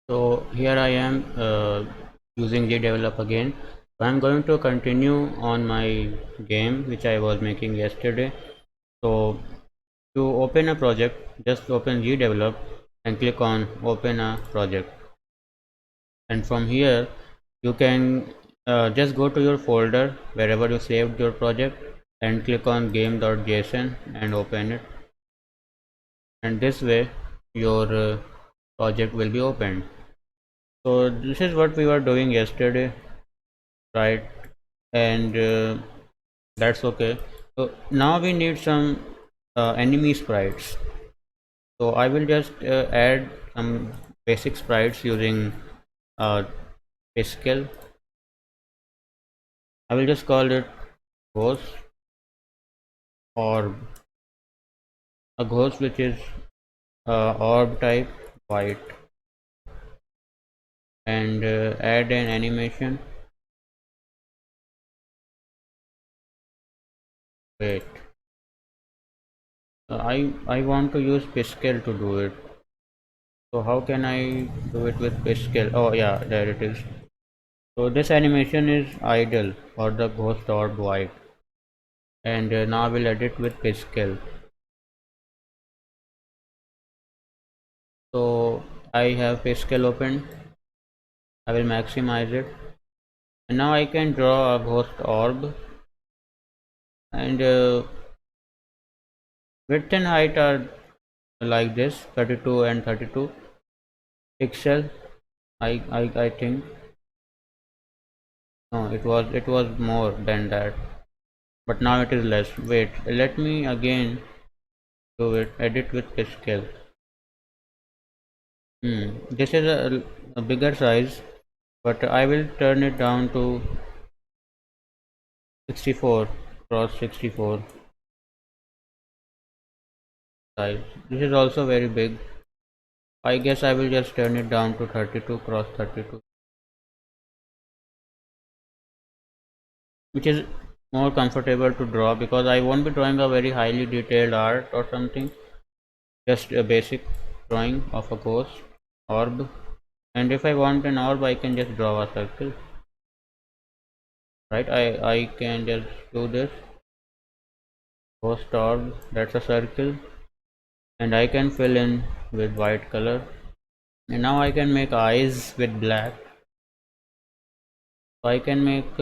So here I am using GDevelop again. So I'm going to continue on my game which I was making yesterday. So to open a project, just open GDevelop and click on open a project. And from here you can just go to your folder wherever you saved your project and click on game.json and open it. And this way your project will be opened. So this is what we were doing yesterday, right? And that's okay. So now we need some enemy sprites. So I will just add some basic sprites using uh, Pascal. I will just call it ghost, or a ghost which is orb type white, and add an animation. Wait, I want to use Pascal to do it. So how can I do it with Pascal? Oh yeah, there it is. So this animation is idle for the ghost orb white, and now we'll edit with Pascal. So I have Pascal open. I will maximize it, and now I can draw a ghost orb, and width and height are like this, 32 and 32 pixel. I think no, it was more than that, but now it is less. Wait, let me again do it. Edit with Pascal. This is a bigger size, but I will turn it down to 64 cross 64 size. This is also very big. I guess I will just turn it down to 32 cross 32, which is more comfortable to draw because I won't be drawing a very highly detailed art or something, just a basic drawing of a ghost orb. And if I want an orb, I can just draw a circle, right? I can just do this ghost orb, that's a circle, and I can fill in with white color, and now I can make eyes with black. So I can make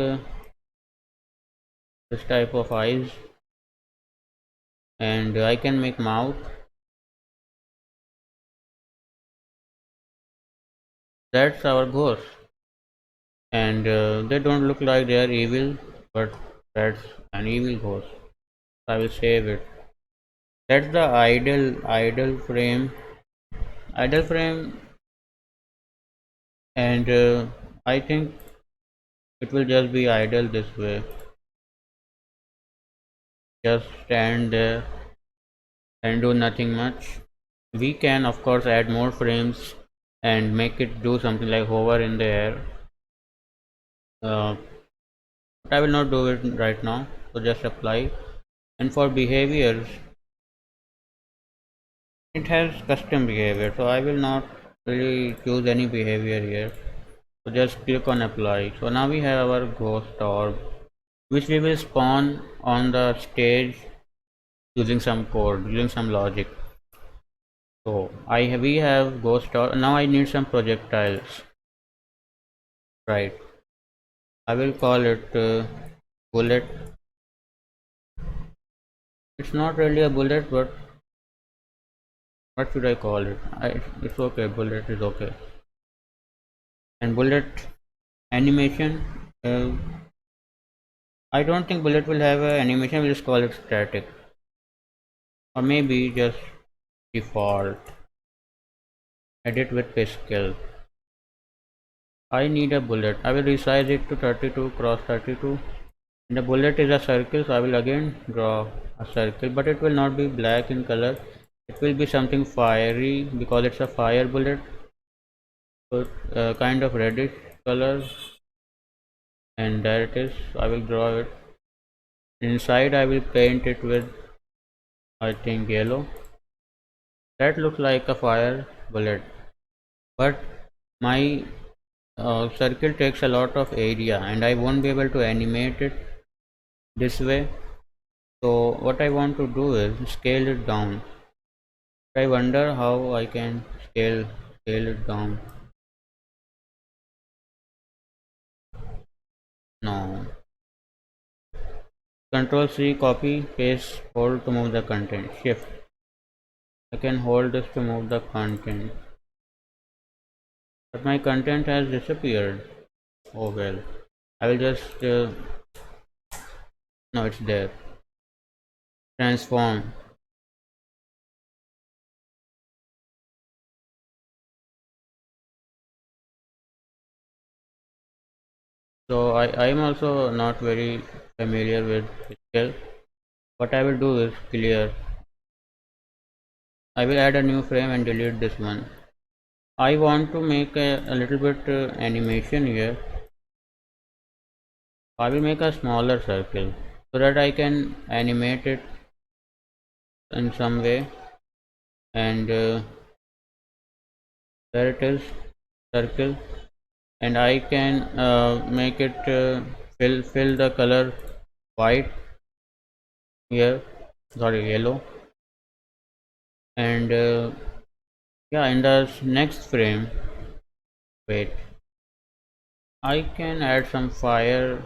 this type of eyes, and I can make mouth. That's our ghost, and they don't look like they are evil, but that's an evil ghost. I will save it. That's the idle frame, and I think it will just be idle this way. Just stand there and do nothing much. We can of course add more frames and make it do something like hover in the air, but I will not do it right now. So just apply. And for behaviors, it has custom behavior, so I will not really choose any behavior here. So just click on apply. So now we have our ghost orb, which we will spawn on the stage using some code, using some logic. So we have ghost orb. Now I need some projectiles, right? I will call it bullet. It's not really a bullet, but what should I call it? It's okay. Bullet is okay. And bullet animation. Uh, I don't think bullet will have an animation. We'll just call it static, or maybe just default. Edit with Pascal. I need a bullet. I will resize it to 32 cross 32. And the bullet is a circle, so I will again draw a circle, but it will not be black in color. It will be something fiery because it's a fire bullet. So kind of reddish color, and there it is. I will draw it. Inside I will paint it with, I think, yellow. That looks like a fire bullet, but my circle takes a lot of area and I won't be able to animate it this way. So what I want to do is scale it down. I wonder how I can scale it down. No. Control C, copy, paste, hold to move the content. Shift. I can hold this to move the content. But my content has disappeared. Oh well. I will just no, it's there. Transform. So I am also not very familiar with scale. What I will do is clear. I will add a new frame and delete this one. I want to make a little bit animation here. I will make a smaller circle so that I can animate it in some way. And there it is, circle. And I can make it fill the color white here. Sorry, yellow. And yeah, in the next frame, wait, I can add some fire,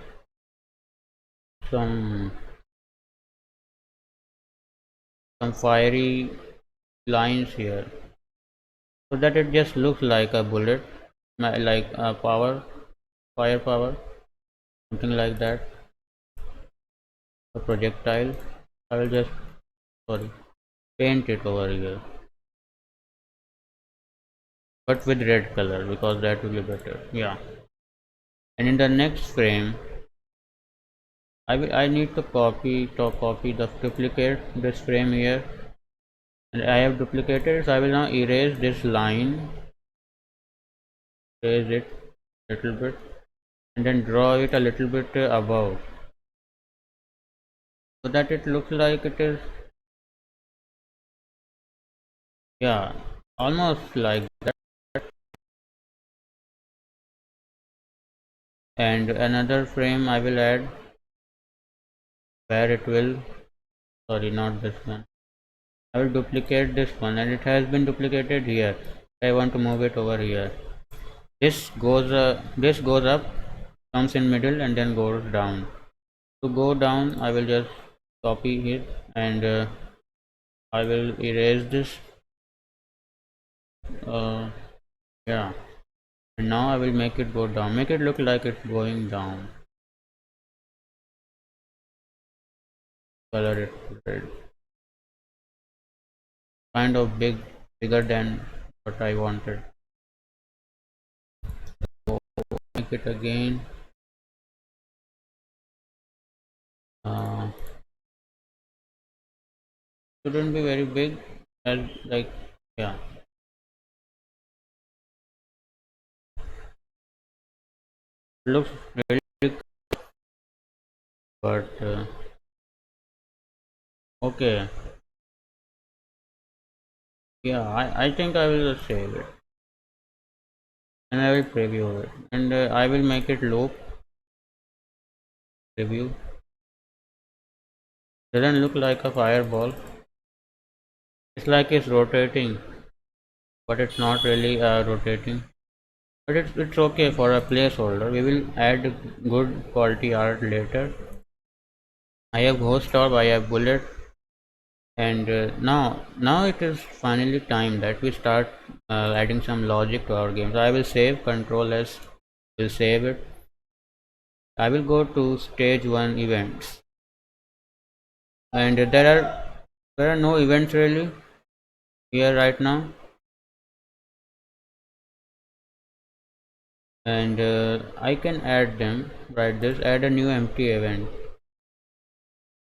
some fiery lines here so that it just looks like a bullet, like a fire power, something like that, a projectile. I will just, sorry, paint it over here, but with red color because that will be better. Yeah. And in the next frame, I need to copy the duplicate this frame here, and I have duplicated, so I will now erase this line, erase it a little bit, and then draw it a little bit above so that it looks like it is, yeah, almost like that. And another frame I will add where it will, sorry, not this one. I will duplicate this one, and it has been duplicated here. I want to move it over here. This goes up, comes in middle, and then goes down. To go down, I will just copy it, and I will erase this. uh, yeah, and now I will make it go down, make it look like it's going down, color it red, kind of bigger than what I wanted. So make it again, uh, shouldn't be very big, as like, yeah, looks really big, but okay, yeah, I think I will just save it, and I will preview it, and I will make it loop preview. Doesn't look like a fireball, it's like it's rotating, but it's not really rotating. But it's okay for a placeholder. We will add good quality art later. I have ghost orb, I have bullet, and now it is finally time that we start adding some logic to our game. So I will save, Control S, will save it. I will go to stage 1 events, and there are no events really here right now, and I can add them. Right, this add a new empty event,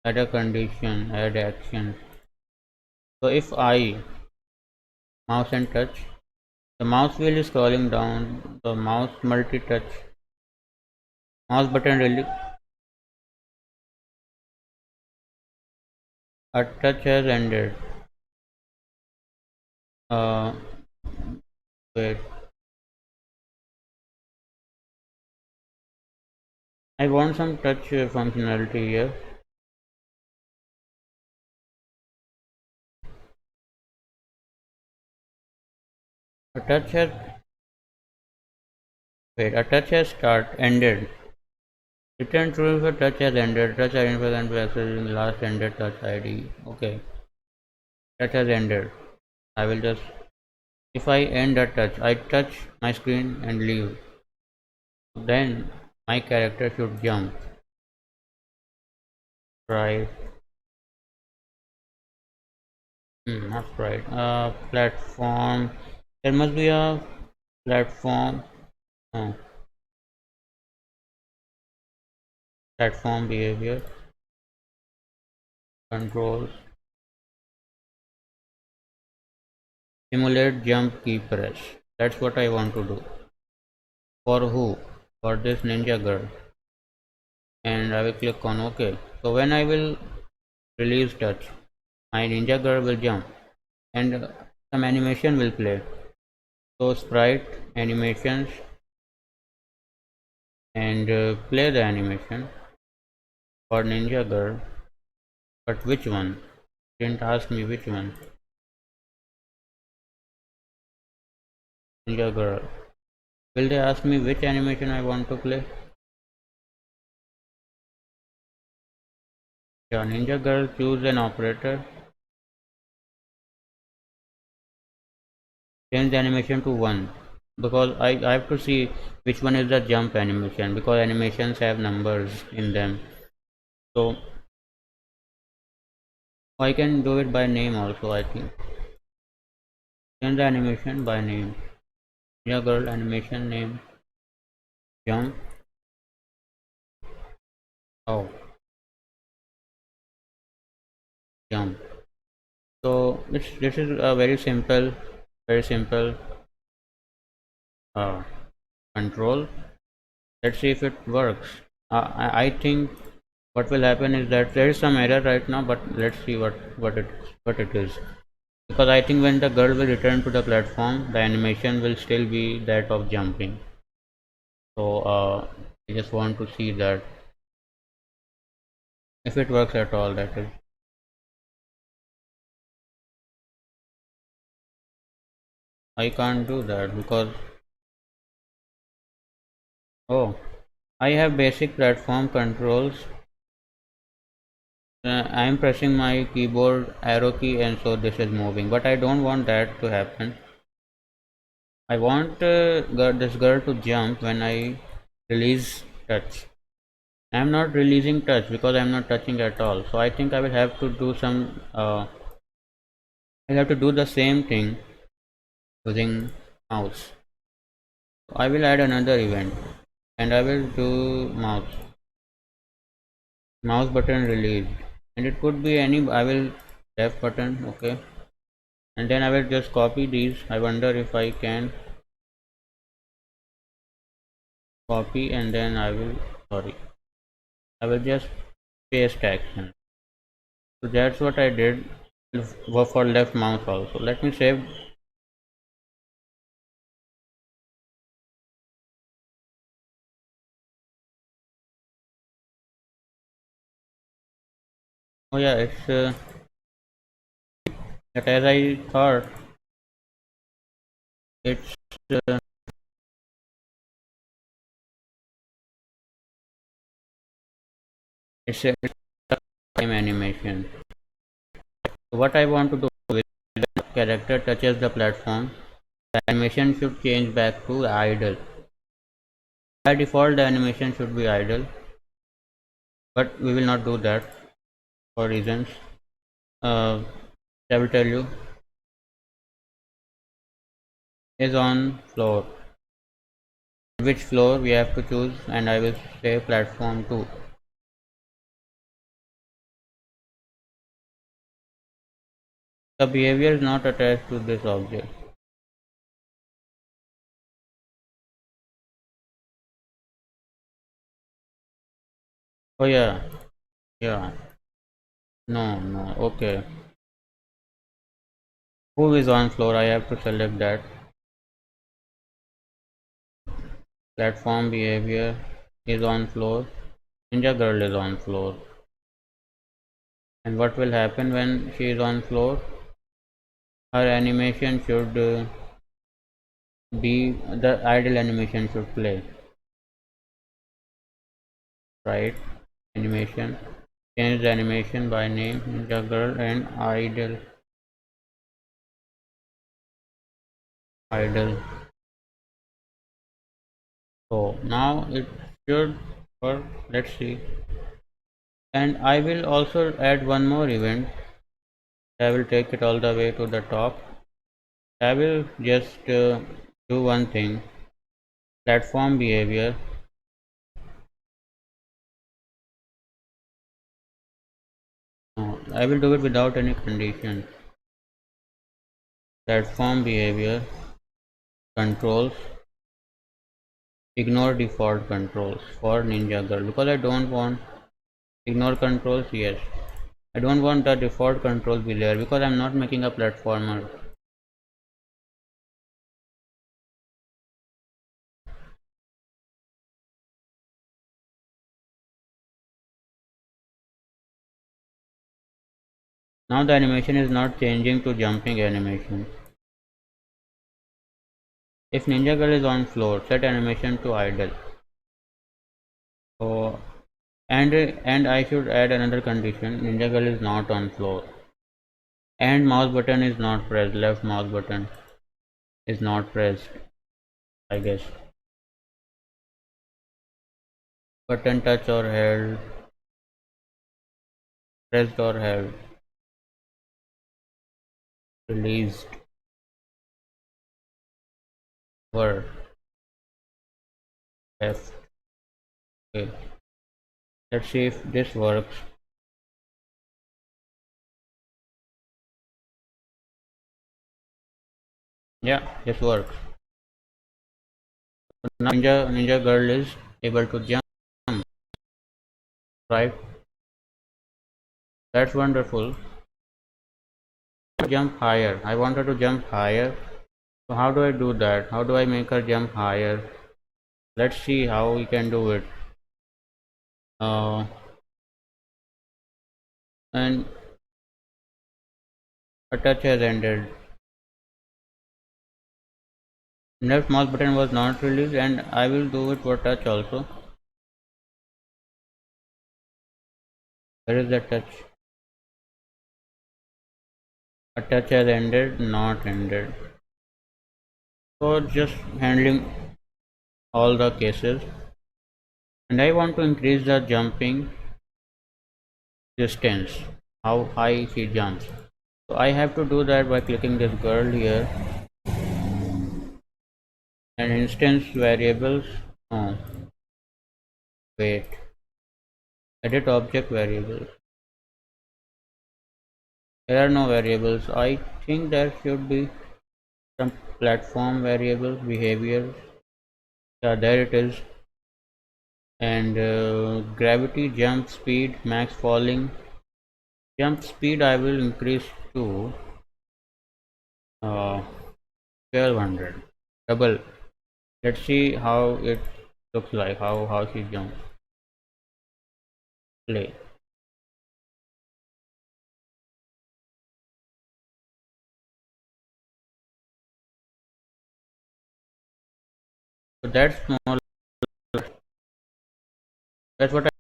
add a condition, add action. So if I mouse and touch, the mouse wheel is scrolling down, the mouse multi-touch, mouse button really, a touch has ended. Uh, wait, I want some touch functionality here. A touch has a touch has ended. Return true if a touch has ended. Touch identifies and accessing the last ended touch ID. Okay, touch has ended. I will just, if I end a touch, I touch my screen and leave. Then my character should jump. Right. Not right. Platform. There must be a platform. Oh, platform behavior controls. Simulate jump key press. That's what I want to do. For who? For this ninja girl. And I will click on OK. So when I will release touch, my ninja girl will jump and some animation will play. So sprite animations and play the animation for ninja girl. But which one? Didn't ask me which one. Ninja girl. Will they ask me which animation I want to play? Yeah, ninja girl, choose an operator. Change the animation to 1 because I have to see which one is the jump animation because animations have numbers in them. So I can do it by name also, I think. Change the animation by name. Ninja girl animation name jump. Oh, jump. So this is a very simple uh, control. Let's see if it works. I think what will happen is that there is some error right now, but let's see what it is. Because I think when the girl will return to the platform, the animation will still be that of jumping. So I just want to see that if it works at all. That is, I can't do that because oh, I have basic platform controls. I am pressing my keyboard arrow key and so this is moving, but I don't want that to happen. I want this girl to jump when I release touch. I am not releasing touch because I am not touching at all. So I think I will have to do some. I'll have to do the same thing using mouse. So I will add another event and I will do mouse button released, and it could be any. I will left button, okay, and then I will just copy these. I wonder if I can copy and then I will, sorry, I will just paste action. So that's what I did for left mouse also. Let me save. Oh yeah, it's that as I thought it's uh, it's a time animation. So what I want to do is the character touches the platform, the animation should change back to idle. By default the animation should be idle, but we will not do that for reasons uh, I will tell you. Is on floor, which floor we have to choose, and I will say platform 2. The behavior is not attached to this object. Oh yeah, yeah, no, okay. Who is on floor? I have to select that. Platform behavior is on floor. Ninja girl is on floor. And what will happen when she is on floor? Her animation should be the idle animation should play, right? Animation. Change the animation by name Ninja girl and idle. So now it should work. Let's see. And I will also add one more event. I will take it all the way to the top. I will just do one thing. Platform behavior. I will do it without any condition. Platform behavior controls. Ignore default controls for Ninja Girl because I don't want ignore controls. Yes, I don't want the default control be there because I'm not making a platformer. Now the animation is not changing to jumping animation. If Ninja Girl is on floor, set animation to idle. So and I should add another condition. Ninja Girl is not on floor. And mouse button is not pressed. Left mouse button is not pressed. I guess. Button touch or held. Pressed or held. Released. Word. Left. Okay. Let's see if this works. Yeah, this works. Now Ninja Girl is able to jump, right? That's wonderful. Jump higher. I want her to jump higher. So how do I do that? How do I make her jump higher? Let's see how we can do it. Uh, and a touch has ended. Left mouse button was not released, and I will do it for touch also. Where is the touch? A touch has ended, not ended. So just handling all the cases. And I want to increase the jumping distance, how high she jumps. So I have to do that by clicking this girl here and instance variables. Oh, wait, edit object variables. There are no variables. I think there should be some platform variables, behavior. Yeah, there it is. And gravity, jump speed, max falling. Jump speed I will increase to 1200. Double. Let's see how it looks like, how she jumps. Play. So that's more. That's what I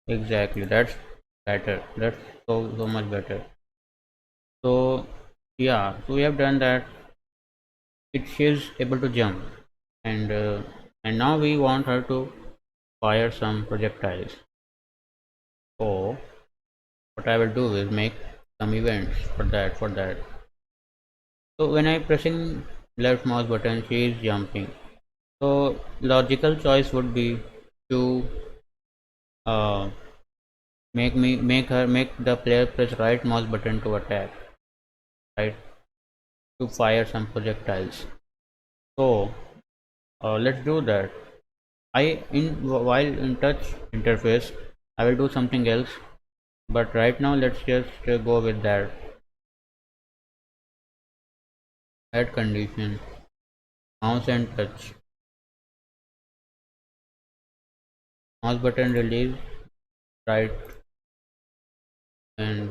exactly. That's better. That's so much better. So yeah, so we have done that. She is able to jump, and now we want her to fire some projectiles. So what I will do is make some events for that. So when I pressing left mouse button, she is jumping. So logical choice would be to uh, make the player press right mouse button to attack, right, to fire some projectiles. So let's do that. I in while in touch interface, I will do something else. but right now let's just go with that. Add condition, mouse and touch, mouse button release, right, and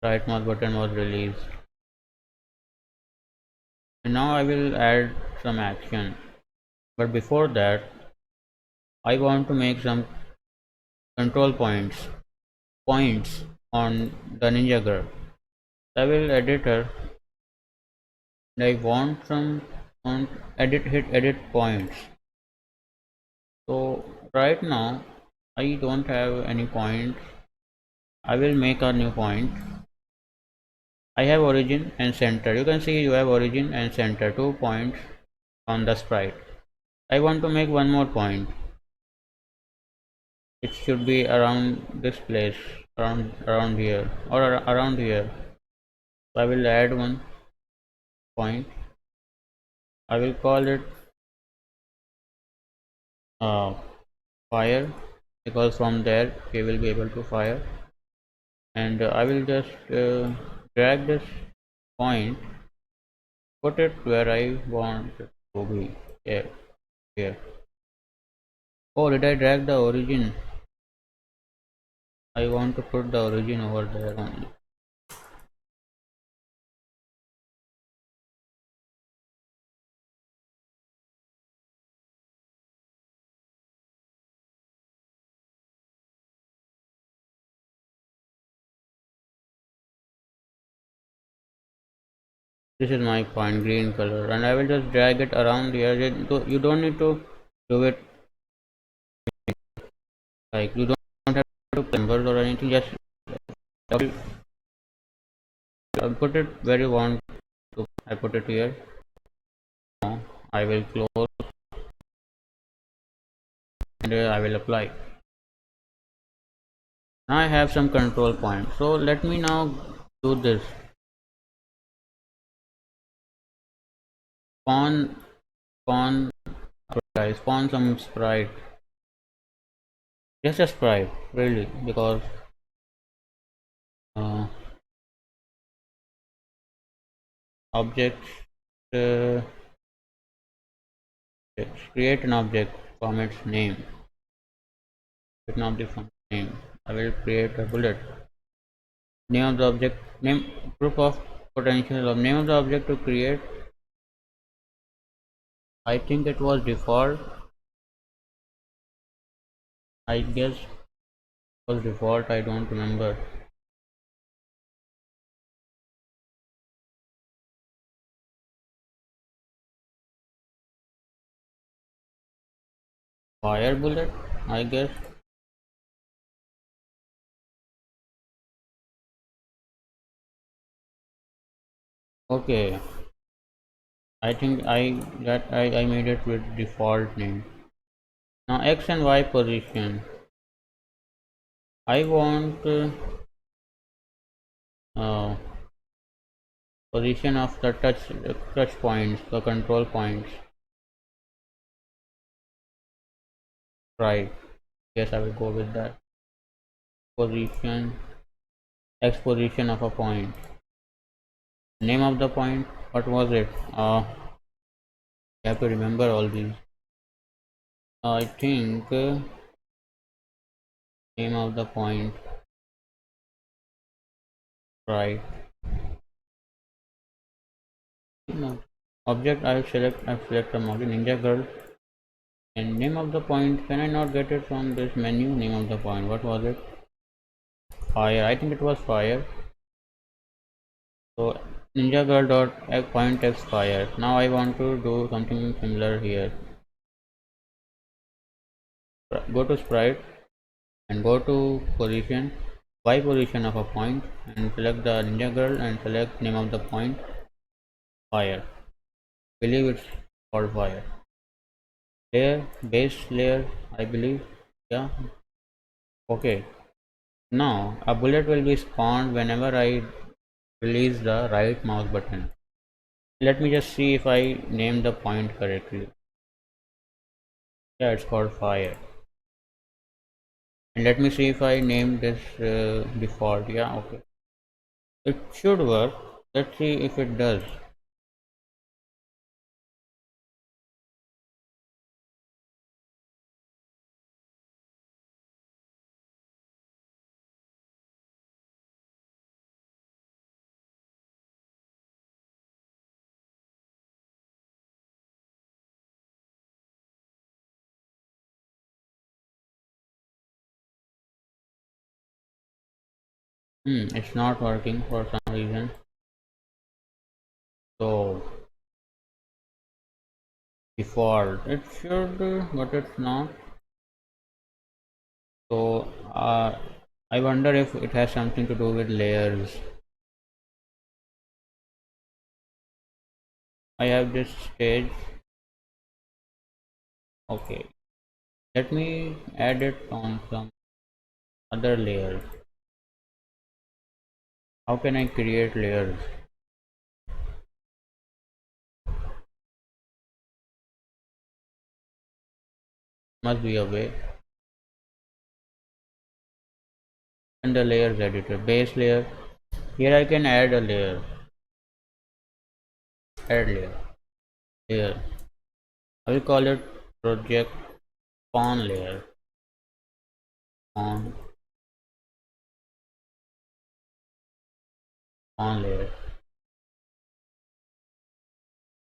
right mouse button was released. And now I will add some action, but before that I want to make some control points on the Ninja girl. I will editor and I want some on hit edit points. So right now I don't have any point. I will make a new point. I have origin and center. You can see you have origin and center, 2 points on the sprite. I want to make one more point. It should be around this place, around here, or around here. So I will add one point. I will call it uh, fire, because from there we will be able to fire. And I will just drag this point, put it where I want it to be. Here. Oh, did I drag the origin? I want to put the origin over there only. This is my point, green color, and I will just drag it around here. You don't need to do it like, you don't have to numbers or anything. Just put it where you want to. I put it here. Now I will close and I will apply. Now I have some control point. So let me now do this. Spawn, spawn, spawn some sprite. Just a sprite, really, because uh, objects. Uh, create an object from its name. Create an object from name. I will create a bullet. Name of the object. Name proof of potential of name of the object to create. I think it was default. I guess it was default. I don't remember. Fire bullet, I guess. Okay, I think I made it with default name. Now X and Y position. I want uh, position of the touch points, the control points. Right. Yes, I will go with that. Position, X position of a point. Name of the point. What was it? You have to remember all these. I think name of the point. Right. No. Object. I select a model Ninja girl. And name of the point. Can I not get it from this menu? Name of the point. What was it? Fire. I think it was fire. So Ninja girl dot point x fire. Now I want to do something similar here. Go to sprite and go to position, y position of a point, and select the Ninja girl and select name of the point, fire. Believe it's called fire. Layer, base layer, I believe. Yeah. Okay. Now a bullet will be spawned whenever I release the right mouse button. Let me just see if I name the point correctly. Yeah, it's called fire. And let me see if I name this default. Yeah, okay, it should work. Let's see if it does. It's not working for some reason. So default, it should, but it's not. So I wonder if it has something to do with layers. I have this stage. Okay, let me add it on some other layer. How can I create layers? Must be a way. And the layers editor, base layer. Here I can add a layer. Add layer. Layer. I will call it project pawn layer. On pawn layer.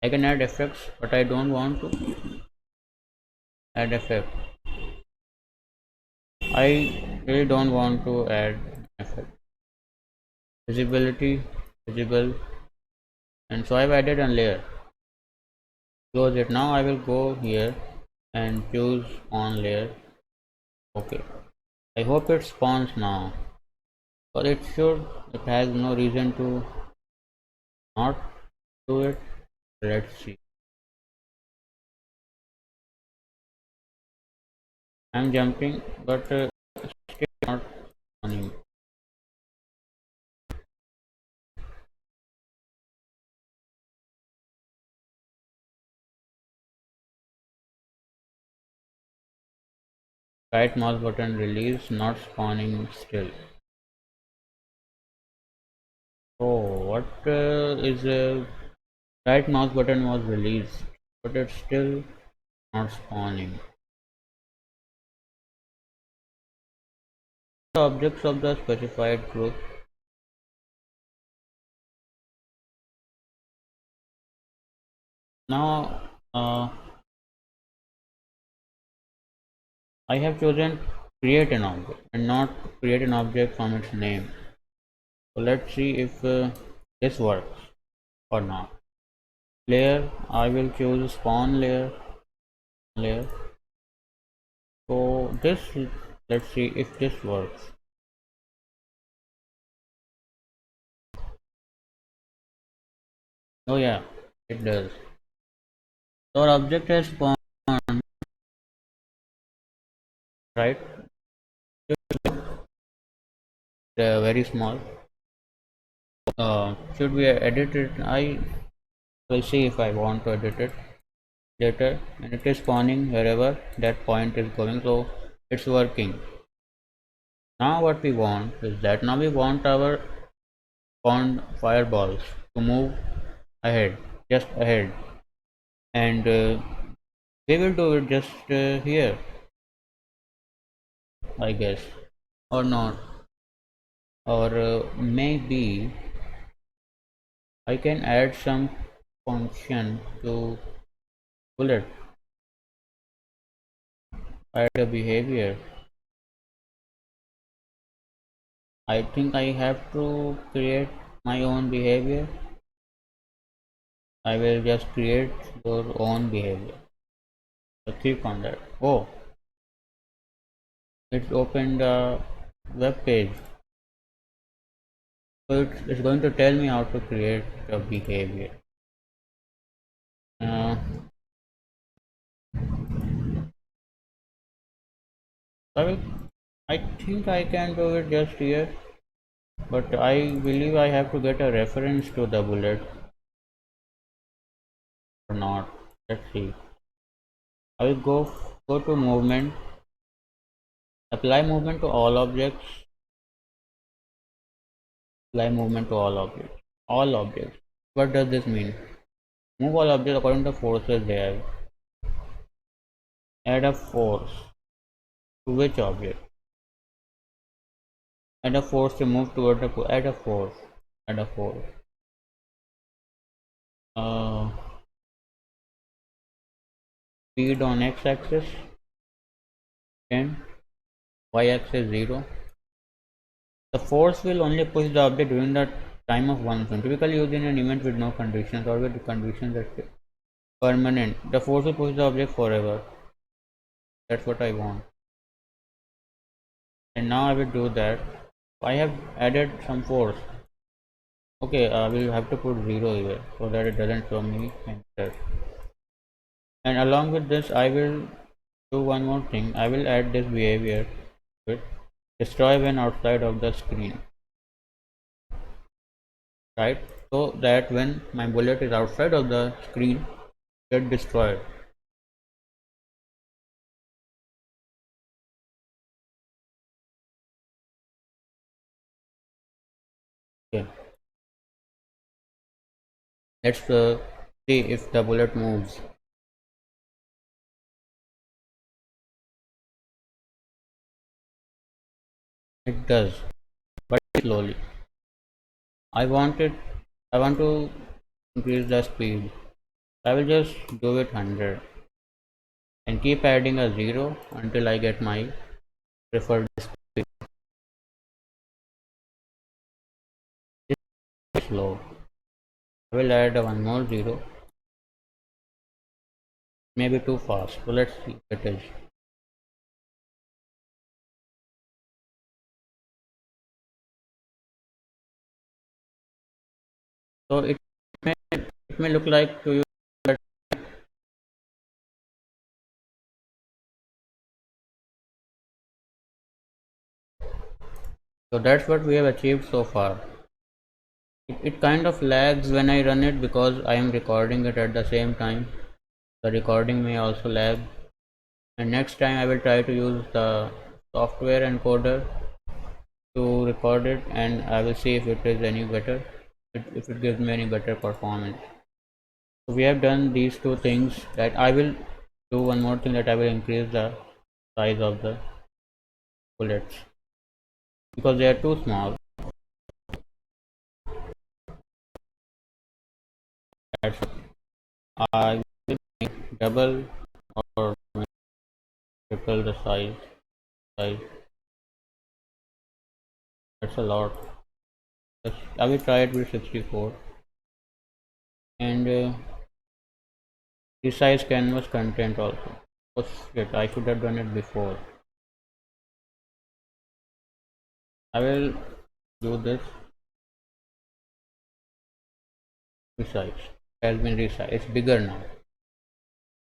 I can add effects, but I don't want to add effect. I really don't want to add effect. Visibility, visible, and so I've added a layer. Close it. Now I will go here and choose on layer. Okay, I hope it spawns now, but it should. It has no reason to not do it. Let's see. I'm jumping, but still not spawning. Right mouse button release, not spawning still. Oh, what is right mouse button was released, but it's still not spawning. The objects of the specified group. Now I have chosen create an object and not create an object from its name. So let's see if this works or not. Layer, I will choose spawn layer. So this, let's see if this works. Oh yeah, it does. So our object has spawned, right? Very small. Should we edit it? I will see if I want to edit it later. And it is spawning wherever that point is going, so it's working. Now what we want is that now we want our spawned fireballs to move ahead, just ahead, and we will do it just here, I guess, or not, or maybe I can add some function to bullet, add a behavior. I think I have to create my own behavior. I will just create your own behavior. So click on that. Oh, it's opened a web page. So it's going to tell me how to create a behavior. Uh, I will, I think I can do it just here, but I believe I have to get a reference to the bullet or not. Let's see. I will go to movement Apply movement to all objects. Apply movement to all objects. All objects. What does this mean? Move all objects according to forces they have. Add a force to which object? Add a force to move toward the add a force. Add a force. Uh, Speed on x-axis 10, y-axis 0. The force will only push the object during the time of one second. Typically used in an event with no conditions or with conditions that permanent. The force will push the object forever. That's what I want. And now I will do that. I have added some force. Okay, I will have to put 0 here so that it doesn't show me enter. And along with this, I will do one more thing. I will add this behavior with destroy when outside of the screen. Right, so that when my bullet is outside of the screen, get destroyed. Okay, let's see if the bullet moves. It does, but slowly. I want to increase the speed. I will just do it 100 and keep adding a 0 until I get my preferred speed. It's slow. I will add one more 0. Maybe too fast. So let's see what it is. So it may look like to you that so that's what we have achieved so far. It kind of lags when I run it because I am recording it at the same time. The recording may also lag, and next time I will try to use the software encoder to record it, and I will see if it is any better, if it gives me any better performance. So we have done these two things. That I will do one more thing, that I will increase the size of the bullets because they are too small. That's I will make double or triple the size. That's a lot. I will try it with 64 and resize canvas content also. Oh shit, I should have done it before. I will do this. Resize has been resized. It's bigger now.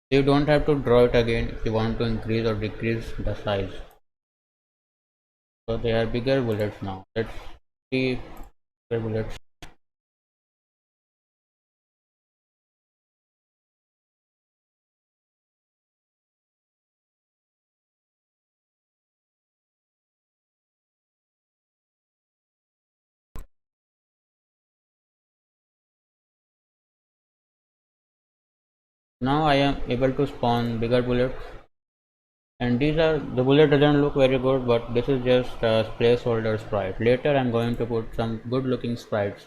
You don't have to draw it again if you want to increase or decrease the size. So they are bigger bullets now. Let's see bigger bullets. Now I am able to spawn bigger bullets, and these are the bullet doesn't look very good, but this is just a placeholder sprite. Later I'm going to put some good looking sprites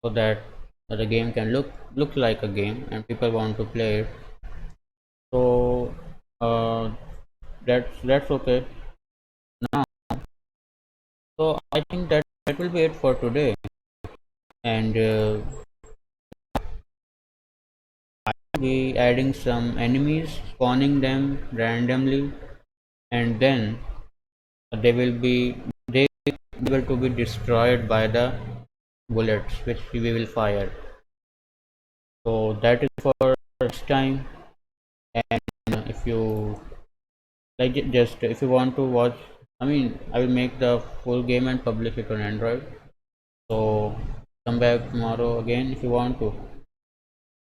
so that the game can look like a game and people want to play it. So uh, that's okay now. So I think that will be it for today, and I will be adding some enemies, spawning them randomly, and then they will be they able to be destroyed by the bullets which we will fire. So that is for this time, and if you like it, just if you want to watch, I will make the full game and publish it on Android. So come back tomorrow again if you want to.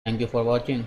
Thank you for watching.